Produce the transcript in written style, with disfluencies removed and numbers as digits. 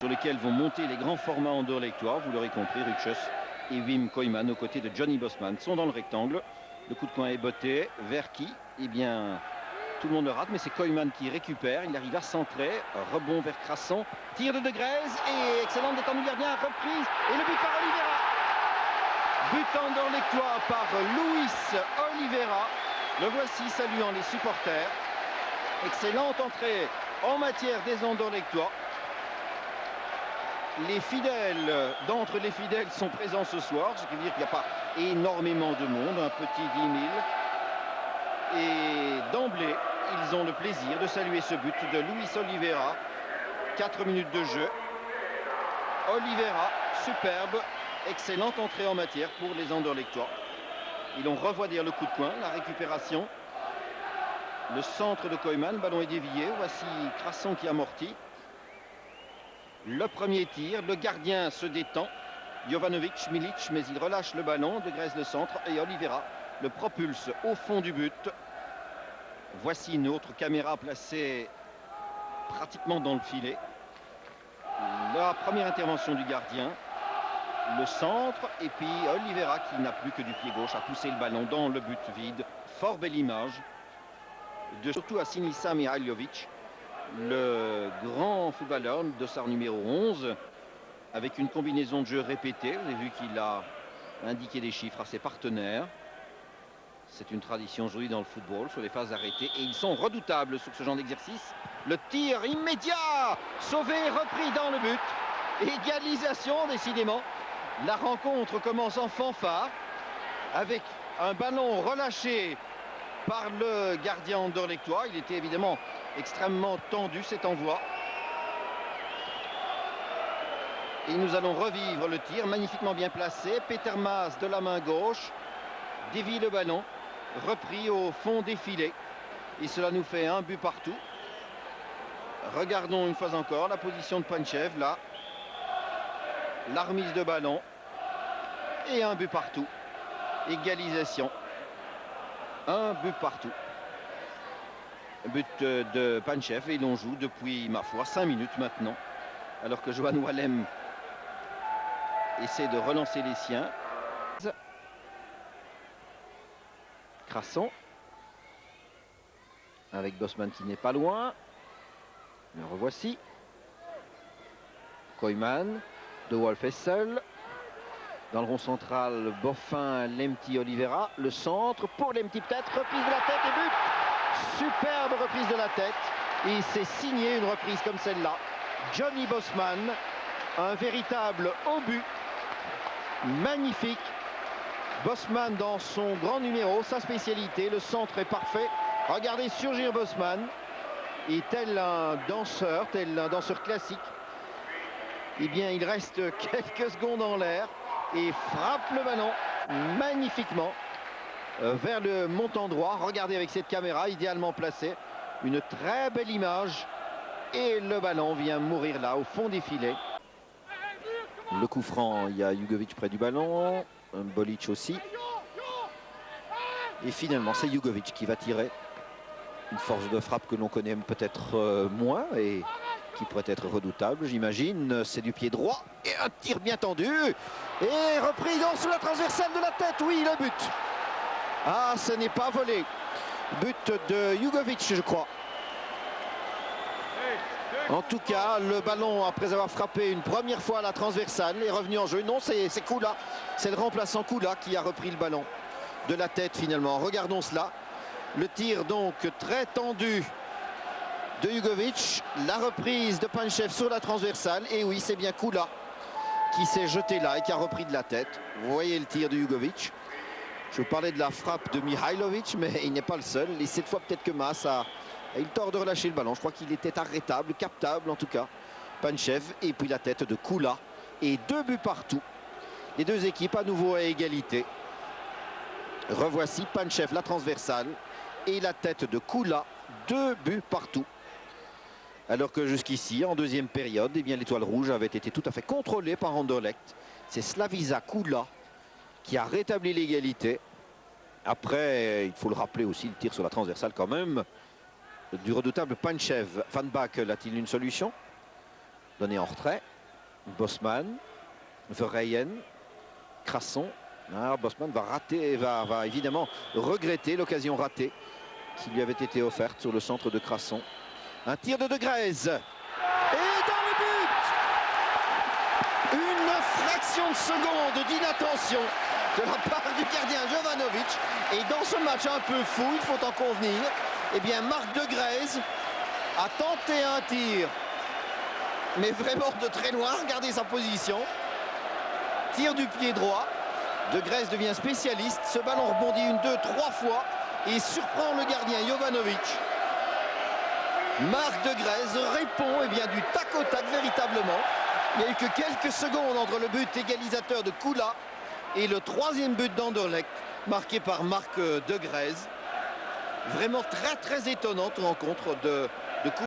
sur lesquels vont monter les grands formats anderlechtois. Vous l'aurez compris, Ruchus et Wim Koyman aux côtés de Johnny Bosman sont dans le rectangle. Le coup de coin est botté. Vers qui? Eh bien, tout le monde le rate, mais c'est Koyman qui récupère. Il arrive à centrer. Rebond vers Crasson. Tir de Grèze et excellente détente du gardien. Reprise et le but par Oliveira. But anderlechtois par Luis Oliveira. Le voici saluant les supporters. Excellente entrée en matière des anderlechtois. Les fidèles, d'entre les fidèles sont présents ce soir, ce qui veut dire qu'il n'y a pas énormément de monde, un petit 10 000. Et d'emblée, ils ont le plaisir de saluer ce but de Luis Oliveira. 4 minutes de jeu. Oliveira, superbe, excellente entrée en matière pour les anderlechtois. Ils ont revoit dire le coup de coin, la récupération. Le centre de Koyman, le ballon est dévié. Voici Crasson qui amortit. Le premier tir, le gardien se détend. Jovanovic, Milic, mais il relâche le ballon. De Grèze le centre et Oliveira le propulse au fond du but. Voici une autre caméra placée pratiquement dans le filet. La première intervention du gardien. Le centre et puis Oliveira qui n'a plus que du pied gauche a poussé le ballon dans le but vide. Fort belle image de surtout à Sinisa Mihailovic, le grand footballeur de dossard numéro 11, avec une combinaison de jeu répétée. Vous avez vu qu'il a indiqué des chiffres à ses partenaires. C'est une tradition aujourd'hui dans le football sur les phases arrêtées et ils sont redoutables sur ce genre d'exercice. Le tir immédiat, sauvé, repris dans le but. Égalisation décidément. La rencontre commence en fanfare avec un ballon relâché par le gardien anderlechtois. Il était évidemment extrêmement tendu cet envoi. Et nous allons revivre le tir, magnifiquement bien placé. Peter Maas de la main gauche dévie le ballon, repris au fond des filets. Et cela nous fait un but partout. Regardons une fois encore la position de Panchev là. La remise de ballon. Et un but partout. Égalisation. Un but partout. But de Panchev et l'on joue depuis, ma foi, 5 minutes maintenant. Alors que Johan Wallem essaie de relancer les siens. Crasson. Avec Bosman qui n'est pas loin. Le revoici. Koyman. De Wolf est seul. Dans le rond central, Boffin, Lemty, Oliveira. Le centre pour Lemty peut-être. Reprise de la tête et but. Superbe reprise de la tête. Et c'est signé une reprise comme celle-là. Johnny Bosman. Un véritable obus. Magnifique. Bosman dans son grand numéro, sa spécialité. Le centre est parfait. Regardez surgir Bosman. Et tel un danseur classique. Eh bien, il reste quelques secondes en l'air et frappe le ballon magnifiquement vers le montant droit. Regardez avec cette caméra idéalement placée. Une très belle image. Et le ballon vient mourir là, au fond des filets. Le coup franc, il y a Jugovic près du ballon. Bolic aussi. Et finalement, c'est Jugovic qui va tirer. Une force de frappe que l'on connaît peut-être moins et qui pourrait être redoutable, j'imagine. C'est du pied droit et un tir bien tendu. Et repris sous la transversale de la tête. Oui, le but. Ah, ce n'est pas volé. But de Jugovic, je crois. En tout cas, le ballon, après avoir frappé une première fois à la transversale, est revenu en jeu. Non, c'est Kula. C'est le remplaçant Kula qui a repris le ballon de la tête finalement. Regardons cela. Le tir donc très tendu de Jugovic. La reprise de Panchev sur la transversale. Et oui, c'est bien Kula qui s'est jeté là et qui a repris de la tête. Vous voyez le tir de Jugovic. Je vous parlais de la frappe de Mihailovic, mais il n'est pas le seul. Et cette fois, peut-être que Maas a eu le tort de relâcher le ballon. Je crois qu'il était arrêtable, captable en tout cas. Panchev et puis la tête de Kula. Et 2 buts partout. Les deux équipes à nouveau à égalité. Revoici Panchev, la transversale. Et la tête de Kula, 2 buts partout. Alors que jusqu'ici, en deuxième période, eh bien, l'étoile rouge avait été tout à fait contrôlée par Anderlecht. C'est Slavisa Kula qui a rétabli l'égalité. Après, il faut le rappeler aussi, le tir sur la transversale quand même, du redoutable Panchev. Van Baak a-t-il une solution? donné en retrait. Bosman, Verheyen, Crasson. Alors Bosman va rater, va évidemment regretter l'occasion ratée qui lui avait été offerte sur le centre de Crasson. Un tir de Grèze. Et dans le but! Une fraction de seconde d'inattention de la part du gardien Jovanovic. Et dans ce match un peu fou, il faut en convenir, eh bien Marc de Grèze a tenté un tir, mais vraiment de très loin. Regardez sa position. Tir du pied droit. De Grèze devient spécialiste. Ce ballon rebondit 1, 2, 3 fois et surprend le gardien Jovanovic. Marc de Grèze répond eh bien, du tac au tac véritablement. Il n'y a eu que quelques secondes entre le but égalisateur de Kula et le troisième but d'Anderlecht, marqué par Marc de Grèze. Vraiment très étonnante rencontre de